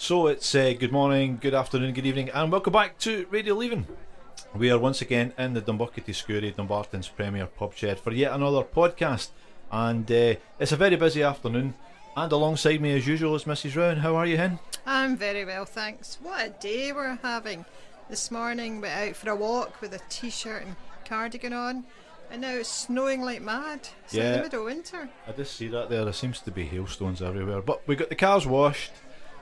So it's good morning, good afternoon, good evening, and welcome back to Radio Leven. We are once again in the Dumbarton Scurie, Dumbarton's premier pub shed for yet another podcast. And it's a very busy afternoon. And alongside me, as usual, is Mrs. Rowan. How are you, hen? I'm very well, thanks. What a day we're having. This morning, we're out for a walk with a t-shirt and cardigan on, and now it's snowing like mad. It's like the middle of winter. I just see that there. There seems to be hailstones everywhere. But we got the cars washed.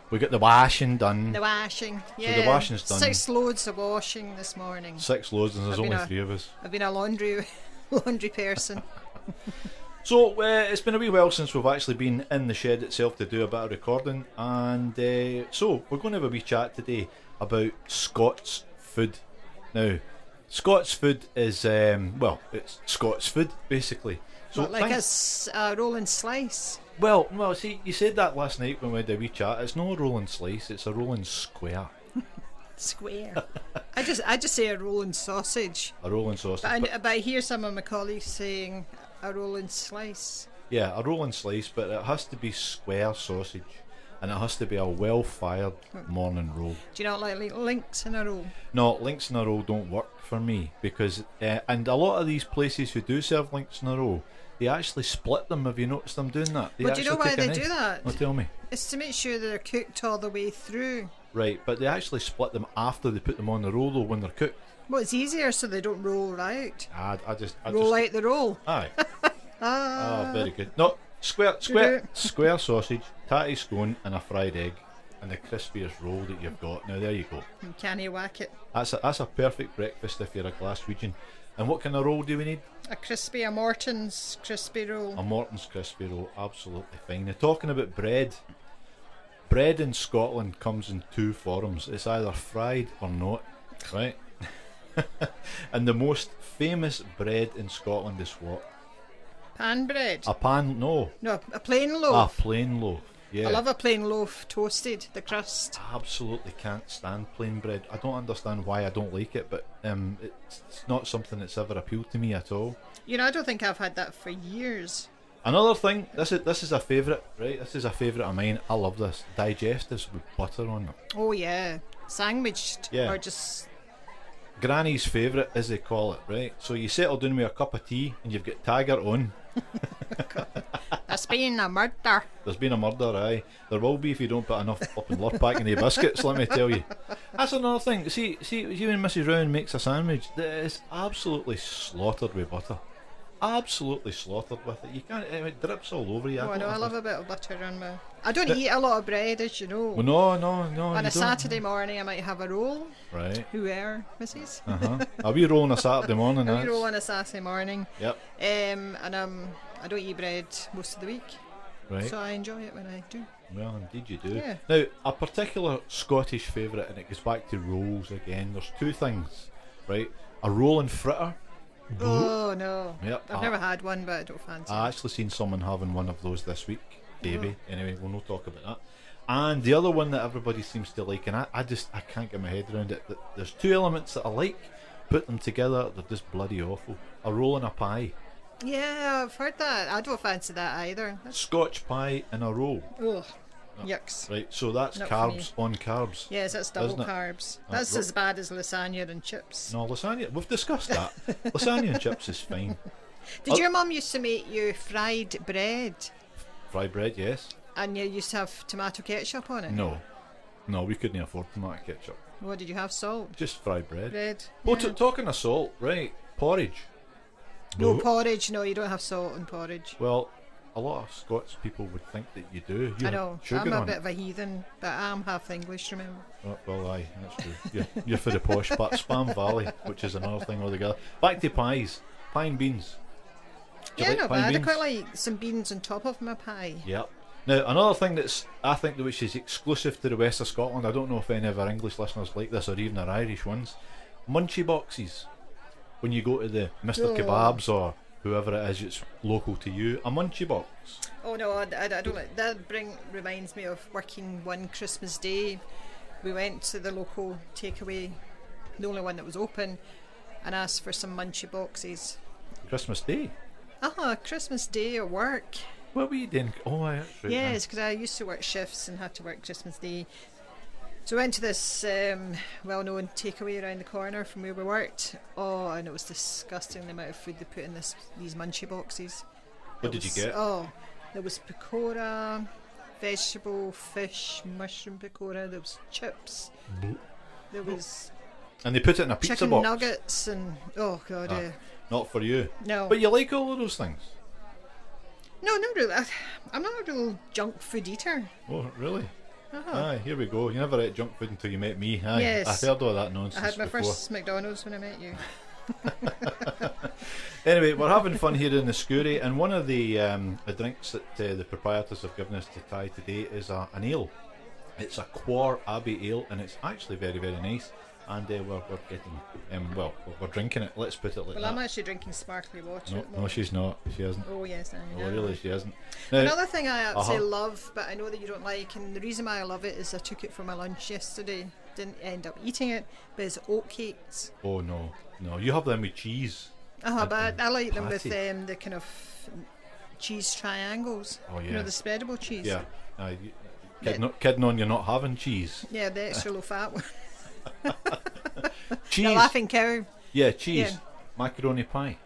We got the washing done. The washing, yeah. So the washing's done. 6 loads of washing this morning. 6 loads, and there's only 3 of us. I've been a laundry person. So it's been a wee while since we've actually been in the shed itself to do a bit of recording, and so we're going to have a wee chat today about Scots Food. Now, Scots Food is it's Scots Food basically. So what, like a rolling slice? Well, see, you said that last night when we had a wee chat. It's not a rolling slice; it's a rolling square. Square. I just say a rolling sausage. A rolling sausage. But I hear some of my colleagues saying a rolling slice. Yeah, a rolling slice, but it has to be square sausage, and it has to be a well-fired morning roll. Do you not like links in a roll? No, links in a roll don't work for me because, and a lot of these places who do serve links in a roll, they actually split them. Have you noticed them doing that? But do you know why they do that? Well, tell me. It's to make sure they're cooked all the way through. Right, but they actually split them after they put them on the roll, though, when they're cooked. Well, it's easier so they don't roll out. I just roll out the roll. Aye. Ah, very good. No, square sausage, tatty scone, and a fried egg, and the crispiest roll that you've got. Now there you go. Can you whack it? That's a perfect breakfast if you're a Glaswegian. And what kind of roll do we need? A Morton's crispy roll. A Morton's crispy roll, absolutely fine. Now, talking about bread. Bread in Scotland comes in 2 forms. It's either fried or not, right? And the most famous bread in Scotland is what? Pan bread? A pan, no. No, a plain loaf. A plain loaf, yeah. I love a plain loaf toasted, the crust. I absolutely can't stand plain bread. I don't understand why I don't like it, but it's not something that's ever appealed to me at all. You know, I don't think I've had that for years. Another thing, this is a favourite, right? This is a favourite of mine. I love this. Digestives with butter on them. Oh yeah, sandwiched, yeah. Or just... Granny's favourite, as they call it, right? So you settle down with a cup of tea and you've got Taggart on. There's been a murder. There's been a murder, aye. There will be if you don't put enough up and lurpak in the biscuits, let me tell you. That's another thing. See when Mrs. Rowan makes a sandwich, that is absolutely slaughtered with butter. Absolutely slaughtered with it. You can't. It drips all over you. Oh, I know. I love a bit of butter on my. I don't eat a lot of bread, as you know. Well, no. On a Saturday morning, I might have a roll. Right. Who are, Mrs. A wee roll on a Saturday morning. A wee roll on a Saturday morning. Yep. And I don't eat bread most of the week. Right. So I enjoy it when I do. Well, indeed you do. Yeah. Now, a particular Scottish favourite, and it goes back to rolls again. There's 2 things, right? A roll and fritter. Oh no. Yep. I've never had one, but I don't fancy I actually seen someone having one of those this week. Davey. Anyway, we'll not talk about that. And the other one that everybody seems to like, and I can't get my head around it. There's 2 elements that I like. Put them together, they're just bloody awful. A roll and a pie. Yeah, I've heard that. I don't fancy that either. Scotch pie and a roll. Ugh. Yucks. Right, so that's Not carbs on carbs. Yes, that's double carbs. That's as bad as lasagna and chips. No, lasagna, we've discussed that. Lasagna and chips is fine. Did your mum used to make you fried bread? Fried bread, yes. And you used to have tomato ketchup on it? No, we couldn't afford tomato ketchup. What did you have? Salt? Just fried bread. Oh, yeah. Talking of salt, right, porridge. No, porridge, no, you don't have salt in porridge. Well, a lot of Scots people would think that you do. I know, I'm a bit of a heathen, but I'm half English, remember? Well, aye, that's true. You're for the posh part. Spam Valley, which is another thing altogether. Back to pies. Pie and beans. Yeah, not bad. I quite like some beans on top of my pie. Yep. Now, another thing I think which is exclusive to the west of Scotland, I don't know if any of our English listeners like this or even our Irish ones, munchie boxes. When you go to the Mr. Kebabs or whoever it is it's local to you, a munchie box. Oh no, I don't like that. Reminds me of working one Christmas Day. We went to the local takeaway, the only one that was open, and asked for some munchie boxes. Christmas Day? Christmas Day at work. What were you doing? Oh, that's right. Yes, because I used to work shifts and had to work Christmas Day. So we went to this well-known takeaway around the corner from where we worked. Oh, and it was disgusting the amount of food they put in these munchie boxes. What did you get? Oh, there was pakora, vegetable, fish, mushroom pakora. There was chips. There was And they put it in a pizza chicken box. nuggets and oh god, Not for you. no. But you like all of those things? No, not really. I'm not a real junk food eater. Oh, really? Uh-huh. Aye, here we go. You never ate junk food until you met me. Aye, Yes. I've heard all that nonsense I had my before. first McDonald's when I met you. Anyway, we're having fun here in the Scourie, and one of the drinks that the proprietors have given us to try today is an ale. It's a Quar Abbey ale, and it's actually very, very nice. And we're getting, we're drinking it. Let's put it like Well, that. I'm actually drinking sparkly water No, at the no, moment. she's not. She isn't. Oh yes, I Oh, know. really, she isn't. Now, Another thing I absolutely Uh-huh. love, but I know that you don't like, and the reason why I love it is I took it for my lunch yesterday. Didn't end up eating it, but it's oat cakes. oh no, you have them with cheese. But I like them with patty. the kind of cheese triangles. Oh yeah. You know, the spreadable cheese. Yeah. Kidding on, you're not having cheese. Yeah, the extra low fat one. Cheese. The laughing cow. Yeah, cheese. Yeah. Macaroni pie.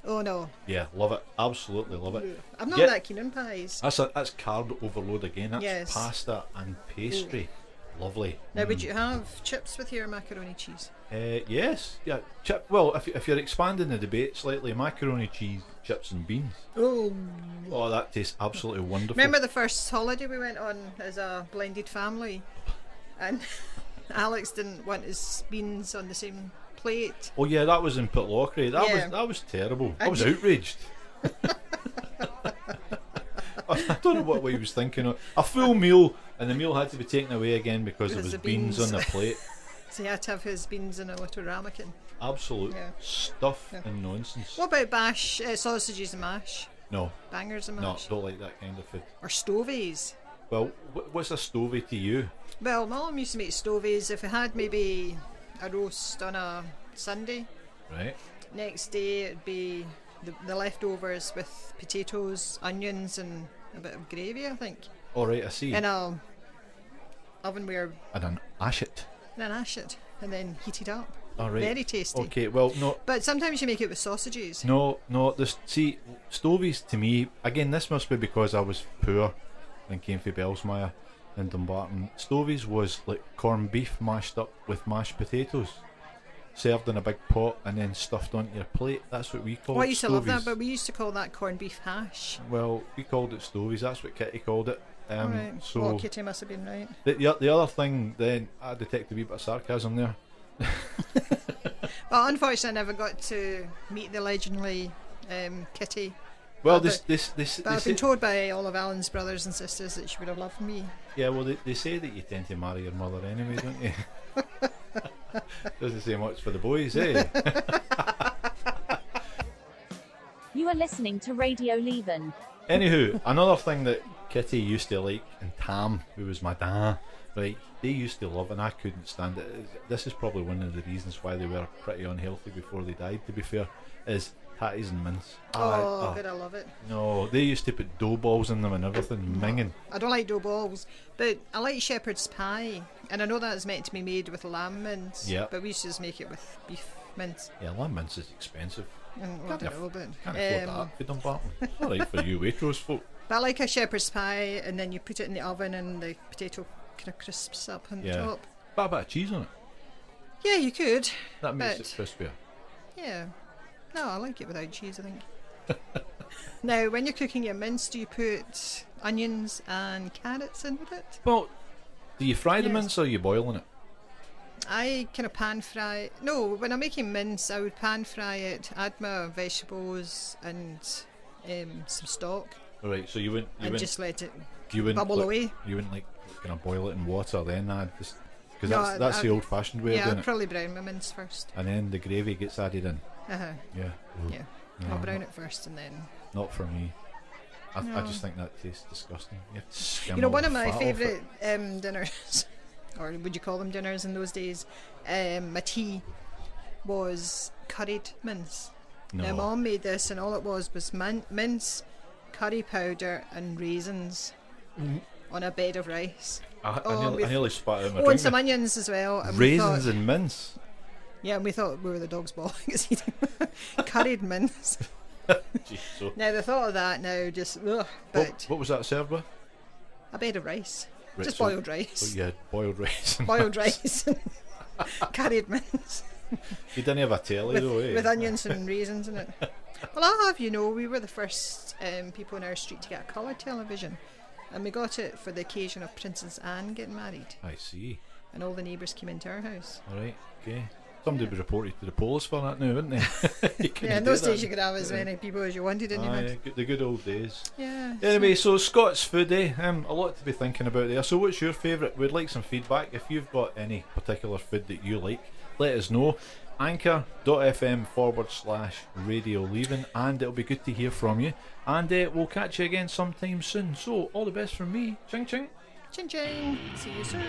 Oh no, Yeah, love it. Absolutely love it. I'm not Yeah. that keen on pies. That's carb overload again. That's Yes. pasta and pastry. Lovely. Now, would you have chips with your macaroni cheese? Yes. Yeah. Well, if you're expanding the debate slightly, macaroni cheese, chips and beans. Oh, Oh, that tastes absolutely wonderful. remember the first holiday we went on as a blended family, and Alex didn't want his beans on the same plate. Oh yeah, that was in Pitlochry. Yeah. That was terrible. I And- was outraged. I don't know what he was thinking of. A full meal, and the meal had to be taken away again because there was Because the beans on beans. the plate. So he had to have his beans in a little ramekin. Absolute Yeah. stuff Yeah. and nonsense. What about bash, sausages and mash? No, Bangers and no, mash? don't like that kind of food. Or stovies? Well, what's a stovey to you? Well, my mum used to make stovies. If we had maybe a roast on a Sunday, Right? next day it'd be the leftovers with potatoes, onions, and a bit of gravy, I think. All right, I see. In a ovenware, And an ashet. then ash it, and then heat it up. All right. Very tasty. Okay. Well, no, But sometimes you make it with sausages. no. See, stovies to me. Again, this must be because I was poor and came from Bellsmire in Dumbarton. Stovies was like corned beef mashed up with mashed potatoes, served in a big pot and then stuffed onto your plate. That's what we called. Well, I used to love that, stovies. but we used to call that corned beef hash. Well, we called it stovies. That's what Kitty called it. Right. So Well, Kitty must have been right. the other thing, then I detect a wee bit of sarcasm there. Well, unfortunately, I never got to meet the legendary Kitty. Well, But this I've been told by all of Alan's brothers and sisters that she would have loved me. yeah. Well, they say that you tend to marry your mother anyway, don't you? Doesn't say much for the boys, eh? You are listening to Radio Leven. Anywho, another thing that Kitty used to like, and Tam, who was my dad, right, they used to love, and I couldn't stand it. This is probably one of the reasons why they were pretty unhealthy before they died, to be fair, is tatties and mince. Oh, good, I love it. No, they used to put dough balls in them and everything, minging. I don't like dough balls, but I like shepherd's pie, and I know that is meant to be made with lamb mince. Yeah. But we used to just make it with beef mince. Yeah, lamb mince is expensive. I don't know, but Can't afford that for Dumbarton. It's alright for you Waitrose folk. but I like a shepherd's pie, and then you put it in the oven, and the potato kind of crisps up on the Yeah. top. But a bit of cheese on it. Yeah, you could. That makes But- it crispier. Yeah. No, I like it without cheese, I think. Now, when you're cooking your mince, do you put onions and carrots in with it? Well, do you fry the Yes. mince or are you boiling it? I kind of pan fry. No, when I'm making mince, I would pan fry it, add my vegetables and some stock, Right, so you wouldn't just let it you wouldn't bubble like, away. You wouldn't like kind of boil it in water then add this, because No, that's I- the old-fashioned way of Yeah, doing I'd it. probably brown my mince first. And then the gravy gets added in. Uh-huh. Yeah. Yeah. No, I'll brown it first and then. Not for me. I No. just think that tastes disgusting. You have to skim You know, all one the of my fat off it. favourite dinners, or would you call them dinners in those days? My tea was curried mince. No. Now, Mum made this, and all it was mince, curry powder, and raisins Mm. on a bed of rice. I nearly spat out my and drink. some onions as well. And we Raisins thought, and mince. yeah, and we thought we were the dogs balling us eating curried mince. Jeez, so Now the thought of that now just ugh, but what was that served with? a bed of rice, Right, just so- boiled rice, Oh, yeah, boiled rice. boiled rice, and curried mince You didn't have a telly though, eh? with onions and raisins in it. Well, I have, we were the first people in our street to get a colour television, and we got it for the occasion of Princess Anne getting married, I see. and all the neighbours came into our house. Alright, okay. Somebody would report you to the police for that now, wouldn't they? You couldn't Yeah, in do those that. days you could have as many people as you wanted in your house. The good old days. Yeah. Anyway, so Scots Food, a lot to be thinking about there. So what's your favourite? We'd like some feedback. If you've got any particular food that you like, let us know. Anchor.fm/Radio Leven, and it'll be good to hear from you. And we'll catch you again sometime soon. So all the best from me. Ching ching. Ching ching. See you soon.